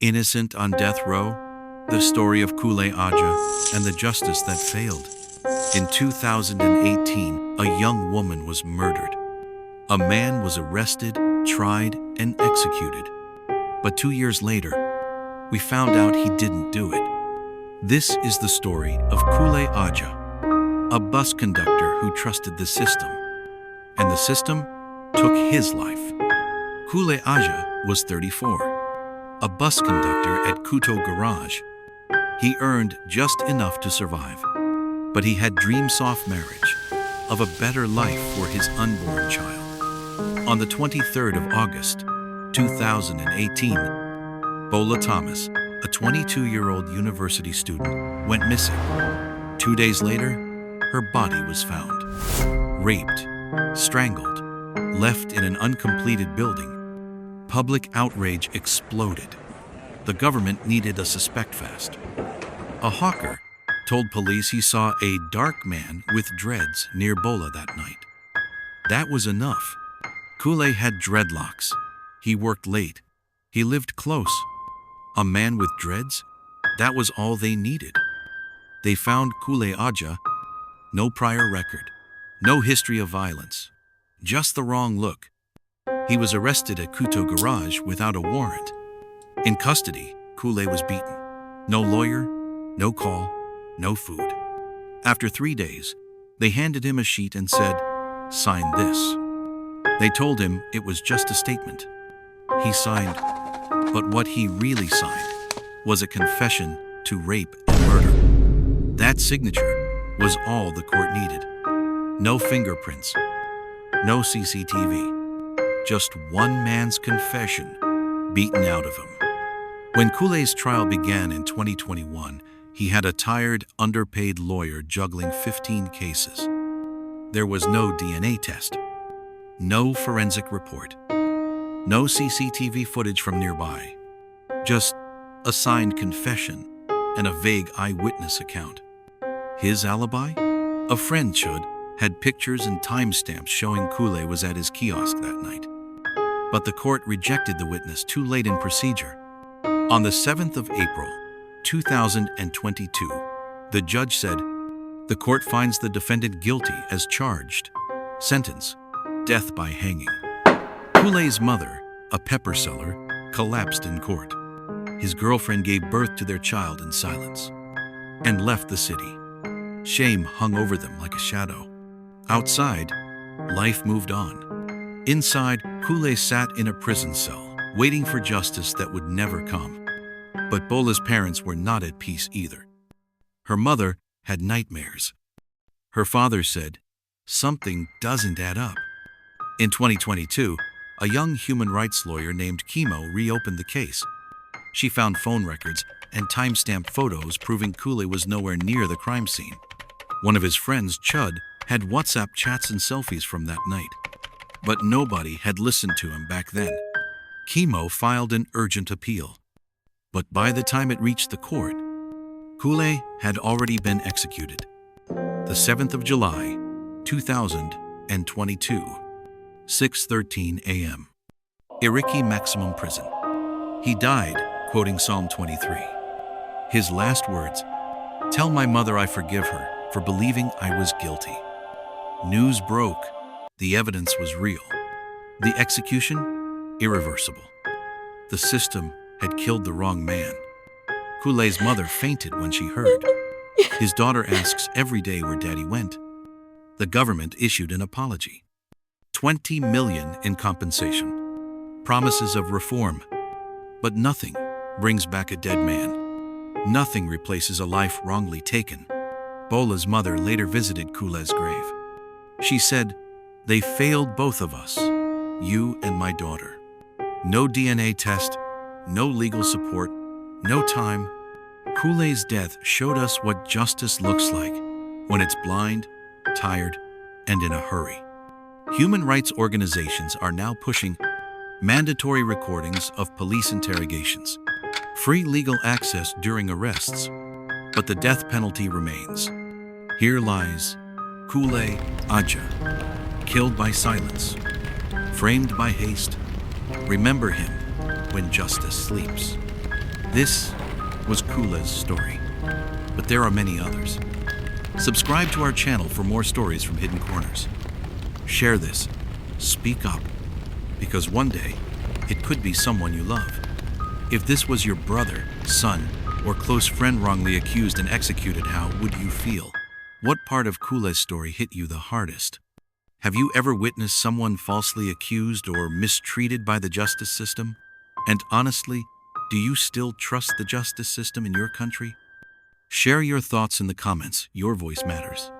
Innocent on death row, the story of Kule Aja and the justice that failed. In 2018, a young woman was murdered. A man was arrested, tried, and executed. But 2 years later, we found out he didn't do it. This is the story of Kule Aja, a bus conductor who trusted the system, and the system took his life. Kule Aja was 34. A bus conductor at Kule Garage. He earned just enough to survive, but he had dreams of marriage, of a better life for his unborn child. On the 23rd of August, 2018, Bola Thomas, a 22-year-old university student, went missing. 2 days later, her body was found. Raped, strangled, left in an uncompleted building. Public outrage exploded. The government needed a suspect fast. A hawker told police he saw a dark man with dreads near Bola that night. That was enough. Kule had dreadlocks. He worked late. He lived close. A man with dreads? That was all they needed. They found Kule Aja. No prior record. No history of violence. Just the wrong look. He was arrested at Kule Garage without a warrant. In custody, Kule was beaten. No lawyer, no call, no food. After 3 days, they handed him a sheet and said, "Sign this." They told him it was just a statement. He signed, but what he really signed was a confession to rape and murder. That signature was all the court needed. No fingerprints, no CCTV. Just one man's confession beaten out of him. When Kule's trial began in 2021, he had a tired, underpaid lawyer juggling 15 cases. There was no DNA test, no forensic report, no CCTV footage from nearby, just a signed confession and a vague eyewitness account. His alibi? A friend had pictures and timestamps showing Kule was at his kiosk that night. But the court rejected the witness too late in procedure. On the 7th of April, 2022, the judge said, "The court finds the defendant guilty as charged. Sentence, death by hanging." Kule's mother, a pepper seller, collapsed in court. His girlfriend gave birth to their child in silence and left the city. Shame hung over them like a shadow. Outside, life moved on. Inside, Kule sat in a prison cell, waiting for justice that would never come. But Bola's parents were not at peace either. Her mother had nightmares. Her father said, "Something doesn't add up." In 2022, a young human rights lawyer named Kimo reopened the case. She found phone records and timestamped photos proving Kule was nowhere near the crime scene. One of his friends, Chud, had WhatsApp chats and selfies from that night. But nobody had listened to him back then. Kimo filed an urgent appeal. But by the time it reached the court, Kule had already been executed. The 7th of July, 2022, 6:13 a.m. Iriki Maximum Prison. He died, quoting Psalm 23. His last words, "Tell my mother I forgive her for believing I was guilty." News broke. The evidence was real. The execution, irreversible. The system had killed the wrong man. Kule's mother fainted when she heard. His daughter asks every day where daddy went. The government issued an apology. 20 million in compensation. Promises of reform. But nothing brings back a dead man. Nothing replaces a life wrongly taken. Bola's mother later visited Kule's grave. She said, "They failed both of us, you and my daughter. No DNA test, no legal support, no time. Kule's death showed us what justice looks like when it's blind, tired, and in a hurry." Human rights organizations are now pushing mandatory recordings of police interrogations, free legal access during arrests, but the death penalty remains. Here lies Kule Aja, killed by silence, framed by haste. Remember him when justice sleeps. This was Kule's story, but there are many others. Subscribe to our channel for more stories from Hidden Corners. Share this, speak up, because one day it could be someone you love. If this was your brother, son, or close friend wrongly accused and executed, how would you feel? What part of Kule's story hit you the hardest? Have you ever witnessed someone falsely accused or mistreated by the justice system? And honestly, do you still trust the justice system in your country? Share your thoughts in the comments. Your voice matters.